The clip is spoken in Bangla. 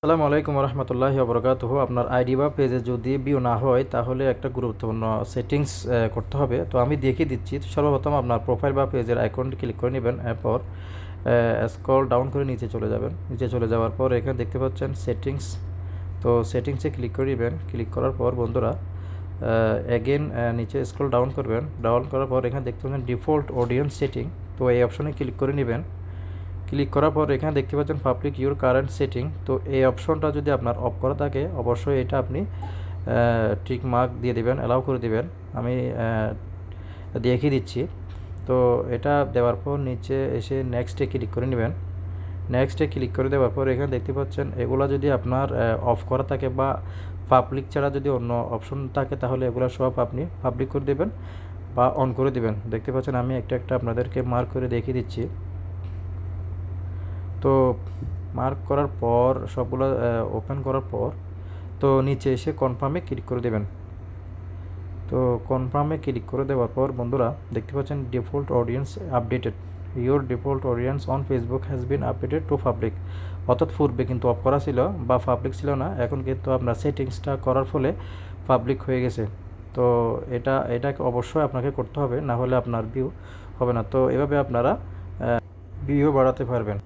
আসসালামু আলাইকুম রহমতুল্লাহি ওবরাকাতুহু। আপনার আইডি বা পেজে যদি ভিউ না হয় তাহলে একটা গুরুত্বপূর্ণ সেটিংস করতে হবে। তো আমি দেখিয়ে দিচ্ছি। তো সর্বপ্রথম আপনার প্রোফাইল বা পেজের আইকনটি ক্লিক করে নেবেন। এরপর স্ক্রল ডাউন করে নিচে চলে যাবেন। নিচে চলে যাওয়ার পর এখানে দেখতে পাচ্ছেন সেটিংস। তো সেটিংসে ক্লিক করে নেবেন। ক্লিক করার পর বন্ধুরা এগেন নিচে স্ক্রল ডাউন করবেন। ডাউন করার পর এখানে দেখতে পাচ্ছেন ডিফল্ট অডিয়েন্স সেটিং। তো এই অপশনে ক্লিক করে নেবেন। ক্লিক করার পর এখানে দেখতে পাচ্ছেন পাবলিক ইউর কারেন্ট সেটিং। তো এই অপশনটা যদি আপনার অফ করা থাকে অবশ্যই এটা আপনি টিক মার্ক দিয়ে দিবেন, অ্যালাউ করে দিবেন। আমি দেখিয়ে দিচ্ছি। তো এটা দেওয়ার পর নিচে এসে নেক্সটে ক্লিক করে নেবেন। নেক্সটে ক্লিক করে দেওয়ার পর এখানে দেখতে পাচ্ছেন এগুলো যদি আপনার অফ করা থাকে বা পাবলিক ছাড়া যদি অন্য অপশন থাকে তাহলে এগুলো সব আপনি পাবলিক করে দেবেন বা অন করে দেবেন। দেখতে পাচ্ছেন আমি একটা একটা আপনাদেরকে মার্ক করে দেখিয়ে দিচ্ছি। তো মার্ক করার পর সবগুলো ওপেন করার পর তো নিচে এসে কনফার্মে ক্লিক করে দেবেন। তো কনফার্মে ক্লিক করে দেওয়ার পর বন্ধুরা দেখতে পাচ্ছেন default audience updated, your default audience on Facebook has been updated to public. অর্থাৎ পূর্বে কিন্তু অফ করা ছিল বা পাবলিক ছিল না, এখন কিন্তু আপনার সেটিংসটা করার ফলে পাবলিক হয়ে গেছে। তো এটাকে অবশ্যই আপনাকে করতে হবে, না হলে আপনার ভিউ হবে না। তো এভাবে আপনারা ভিউ বাড়াতে পারবেন।